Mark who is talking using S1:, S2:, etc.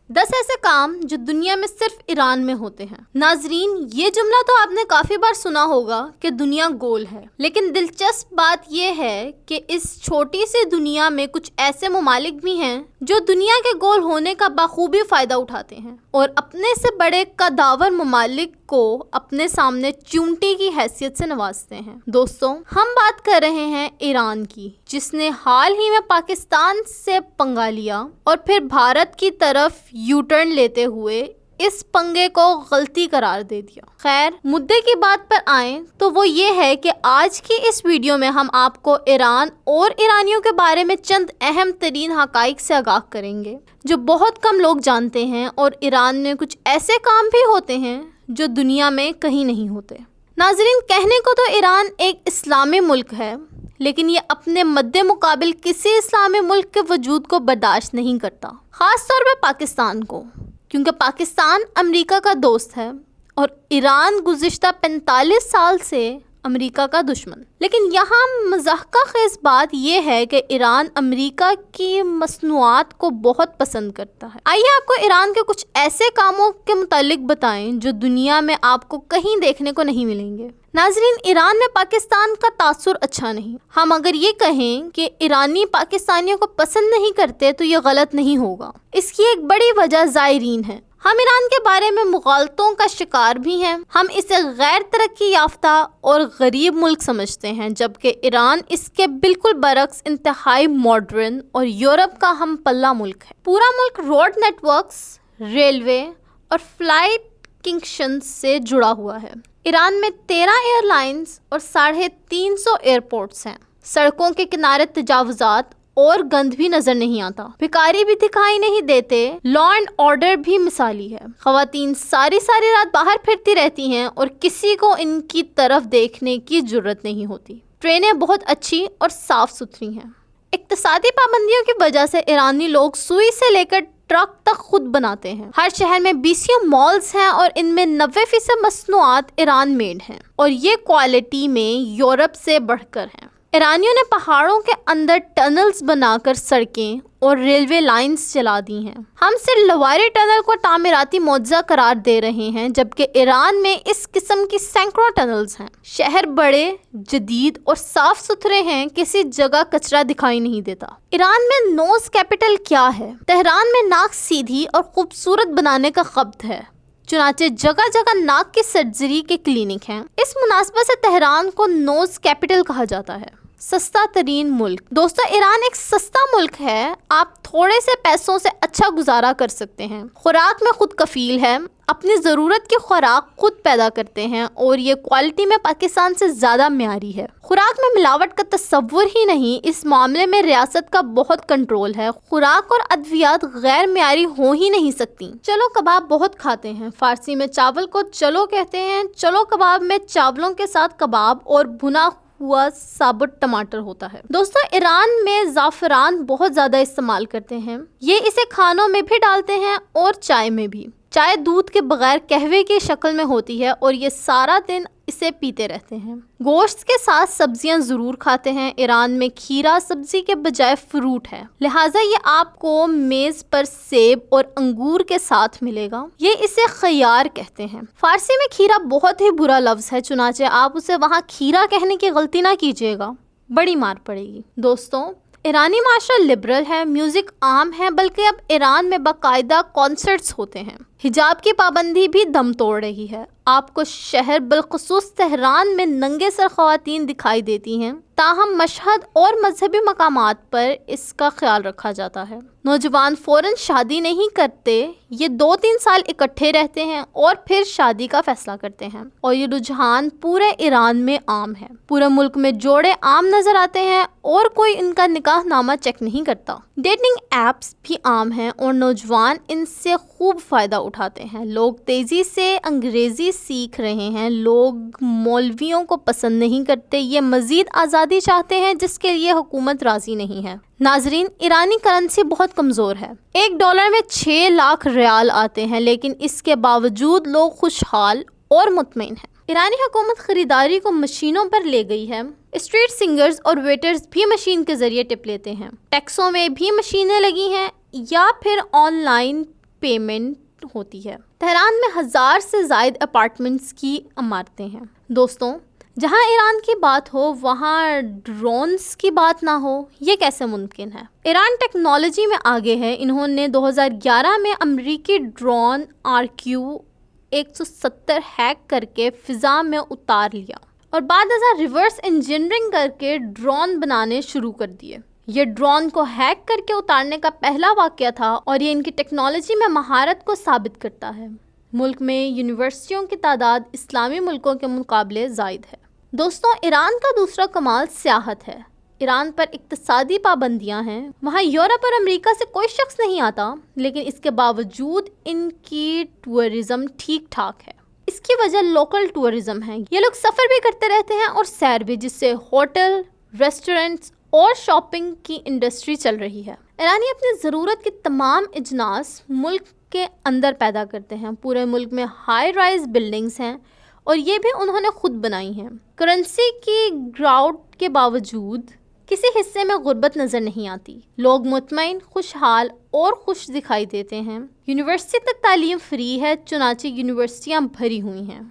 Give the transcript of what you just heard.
S1: 10 ایسے کام جو دنیا میں صرف ایران میں ہوتے ہیں۔ ناظرین، یہ جملہ تو آپ نے کافی بار سنا ہوگا کہ دنیا گول ہے، لیکن دلچسپ بات یہ ہے کہ اس چھوٹی سی دنیا میں کچھ ایسے ممالک بھی ہیں جو دنیا کے گول ہونے کا بخوبی فائدہ اٹھاتے ہیں اور اپنے سے بڑے قداور ممالک کو اپنے سامنے چونٹی کی حیثیت سے نوازتے ہیں۔ دوستوں، ہم بات کر رہے ہیں ایران کی، جس نے حال ہی میں پاکستان سے پنگا لیا اور پھر بھارت کی طرف یو ٹرن لیتے ہوئے اس پنگے کو غلطی قرار دے دیا۔ خیر، مدعے کی بات پر آئیں تو وہ یہ ہے کہ آج کی اس ویڈیو میں ہم آپ کو ایران اور ایرانیوں کے بارے میں چند اہم ترین حقائق سے آگاہ کریں گے جو بہت کم لوگ جانتے ہیں، اور ایران میں کچھ ایسے کام بھی ہوتے ہیں جو دنیا میں کہیں نہیں ہوتے۔ ناظرین، کہنے کو تو ایران ایک اسلامی ملک ہے، لیکن یہ اپنے مد مقابل کسی اسلامی ملک کے وجود کو برداشت نہیں کرتا، خاص طور پہ پاکستان کو، کیونکہ پاکستان امریکہ کا دوست ہے اور ایران گزشتہ 45 سال سے امریکہ کا دشمن۔ لیکن یہاں مضحکہ خیز بات یہ ہے کہ ایران امریکہ کی مصنوعات کو بہت پسند کرتا ہے۔ آئیے آپ کو ایران کے کچھ ایسے کاموں کے متعلق بتائیں جو دنیا میں آپ کو کہیں دیکھنے کو نہیں ملیں گے۔ ناظرین، ایران میں پاکستان کا تاثر اچھا نہیں۔ ہم اگر یہ کہیں کہ ایرانی پاکستانیوں کو پسند نہیں کرتے تو یہ غلط نہیں ہوگا۔ اس کی ایک بڑی وجہ زائرین ہے۔ ہم ایران کے بارے میں مغالطوں کا شکار بھی ہیں۔ ہم اسے غیر ترقی یافتہ اور غریب ملک سمجھتے ہیں، جبکہ ایران اس کے بالکل برعکس انتہائی ماڈرن اور یورپ کا ہم پلہ ملک ہے۔ پورا ملک روڈ نیٹ ورکس، ریلوے اور فلائٹ کنکشن سے جڑا ہوا ہے۔ ایران میں 13 ایئر لائنز اور 350 ایئرپورٹس ہیں۔ سڑکوں کے کنارے تجاوزات اور گند بھی نظر نہیں آتا، بھکاری بھی دکھائی نہیں دیتے، لا اینڈ آرڈر بھی مثالی ہے۔ خواتین ساری رات باہر پھرتی رہتی ہیں اور کسی کو ان کی طرف دیکھنے کی جرت نہیں ہوتی۔ ٹرینیں بہت اچھی اور صاف ستھری ہیں۔ اقتصادی پابندیوں کی وجہ سے ایرانی لوگ سوئی سے لے کر ٹرک تک خود بناتے ہیں۔ ہر شہر میں 20 مالز ہیں اور ان میں 90% مصنوعات ایران میڈ ہیں، اور یہ کوالٹی میں یورپ سے بڑھ کر ہیں۔ ایرانیوں نے پہاڑوں کے اندر ٹنلز بنا کر سڑکیں اور ریلوے لائنز چلا دی ہیں۔ ہم صرف لواری ٹنل کو تعمیراتی معجزہ قرار دے رہے ہیں، جبکہ ایران میں اس قسم کی سینکڑوں ٹنلز ہیں۔ شہر بڑے، جدید اور صاف ستھرے ہیں، کسی جگہ کچرا دکھائی نہیں دیتا۔ ایران میں نوز کیپٹل کیا ہے؟ تہران میں ناک سیدھی اور خوبصورت بنانے کا خبت ہے، چنانچہ جگہ جگہ ناک کی سرجری کے کلینک ہیں۔ اس مناسبت سے تہران کو نوز کیپٹل کہا جاتا ہے۔ سستا ترین ملک۔ دوستو، ایران ایک سستا ملک ہے۔ آپ تھوڑے سے پیسوں سے اچھا گزارا کر سکتے ہیں۔ خوراک میں خود کفیل ہے، اپنی ضرورت کی خوراک خود پیدا کرتے ہیں، اور یہ کوالٹی میں پاکستان سے زیادہ معیاری ہے۔ خوراک میں ملاوٹ کا تصور ہی نہیں، اس معاملے میں ریاست کا بہت کنٹرول ہے۔ خوراک اور ادویات غیر معیاری ہو ہی نہیں سکتی۔ چلو کباب بہت کھاتے ہیں۔ فارسی میں چاول کو چلو کہتے ہیں۔ چلو کباب میں چاولوں کے ساتھ کباب اور بھنا ہوا ثابت ٹماٹر ہوتا ہے۔ دوستو، ایران میں زعفران بہت زیادہ استعمال کرتے ہیں۔ یہ اسے کھانوں میں بھی ڈالتے ہیں اور چائے میں بھی۔ چائے دودھ کے بغیر قہوے کی شکل میں ہوتی ہے اور یہ سارا دن اسے پیتے رہتے ہیں۔ گوشت کے ساتھ سبزیاں ضرور کھاتے ہیں۔ ایران میں کھیرا سبزی کے بجائے فروٹ ہے، لہٰذا یہ آپ کو میز پر سیب اور انگور کے ساتھ ملے گا۔ یہ اسے خیار کہتے ہیں۔ فارسی میں کھیرا بہت ہی برا لفظ ہے، چنانچہ آپ اسے وہاں کھیرا کہنے کی غلطی نہ کیجیے گا، بڑی مار پڑے گی۔ دوستوں، ایرانی معاشرہ لبرل ہے، میوزک عام ہے، بلکہ اب ایران میں باقاعدہ کانسرٹس ہوتے ہیں۔ حجاب کی پابندی بھی دم توڑ رہی ہے۔ آپ کو شہر بالخصوص تہران میں ننگے سر خواتین دکھائی دیتی ہیں، تاہم مشہد اور مذہبی مقامات پر اس کا خیال رکھا جاتا ہے۔ نوجوان فوراً شادی نہیں کرتے، یہ 2-3 سال اکٹھے رہتے ہیں اور پھر شادی کا فیصلہ کرتے ہیں، اور یہ رجحان پورے ایران میں عام ہے۔ پورے ملک میں جوڑے عام نظر آتے ہیں اور کوئی ان کا نکاح نامہ چیک نہیں کرتا۔ ڈیٹنگ ایپس بھی عام ہیں اور نوجوان ان سے خوب فائدہ اٹھاتے ہیں۔ لوگ تیزی سے انگریزی سیکھ رہے ہیں۔ لوگ مولویوں کو پسند نہیں کرتے، یہ مزید آزادی چاہتے ہیں جس کے لیے حکومت راضی نہیں ہے۔ ناظرین، ایرانی کرنسی بہت کمزور ہے۔ $1 میں 6 لاکھ ریال آتے ہیں، لیکن اس کے باوجود لوگ خوشحال اور مطمئن ہیں۔ ایرانی حکومت خریداری کو مشینوں پر لے گئی ہے۔ اسٹریٹ سنگرز اور ویٹرز بھی مشین کے ذریعے ٹپ لیتے ہیں۔ ٹیکسوں میں بھی مشینیں لگی ہیں یا پھر آن لائن پیمنٹ ہوتی ہے۔ تہران میں 1000 سے زائد اپارٹمنٹس کی عمارتیں ہیں۔ دوستوں، جہاں ایران کی بات ہو وہاں ڈرونز کی بات نہ ہو، یہ کیسے ممکن ہے؟ ایران ٹیکنالوجی میں آگے ہے۔ انہوں نے 2011 میں امریکی ڈرون RQ-170 ہیک کر کے فضا میں اتار لیا اور بعد ازاں ریورس انجینئرنگ کر کے ڈرون بنانے شروع کر دیے۔ یہ ڈرون کو ہیک کر کے اتارنے کا پہلا واقعہ تھا اور یہ ان کی ٹیکنالوجی میں مہارت کو ثابت کرتا ہے۔ ملک میں یونیورسٹیوں کی تعداد اسلامی ملکوں کے مقابلے زائد ہے۔ دوستوں، ایران کا دوسرا کمال سیاحت ہے۔ ایران پر اقتصادی پابندیاں ہیں۔ وہاں یورپ اور امریکہ سے کوئی شخص نہیں آتا، لیکن اس کے باوجود ان کی ٹورزم ٹھیک ٹھاک ہے۔ اس کی وجہ لوکل ٹورزم ہے۔ یہ لوگ سفر بھی کرتے رہتے ہیں اور سیر بھی، جس سے ہوٹل، ریسٹورنٹس اور شاپنگ کی انڈسٹری چل رہی ہے۔ ایرانی اپنی ضرورت کی تمام اجناس ملک کے اندر پیدا کرتے ہیں۔ پورے ملک میں ہائی رائز بلڈنگز ہیں اور یہ بھی انہوں نے خود بنائی ہیں۔ کرنسی کی گراوٹ کے باوجود کسی حصے میں غربت نظر نہیں آتی۔ لوگ مطمئن، خوشحال اور خوش دکھائی دیتے ہیں۔ یونیورسٹی تک تعلیم فری ہے، چنانچہ یونیورسٹیاں بھری ہوئی ہیں۔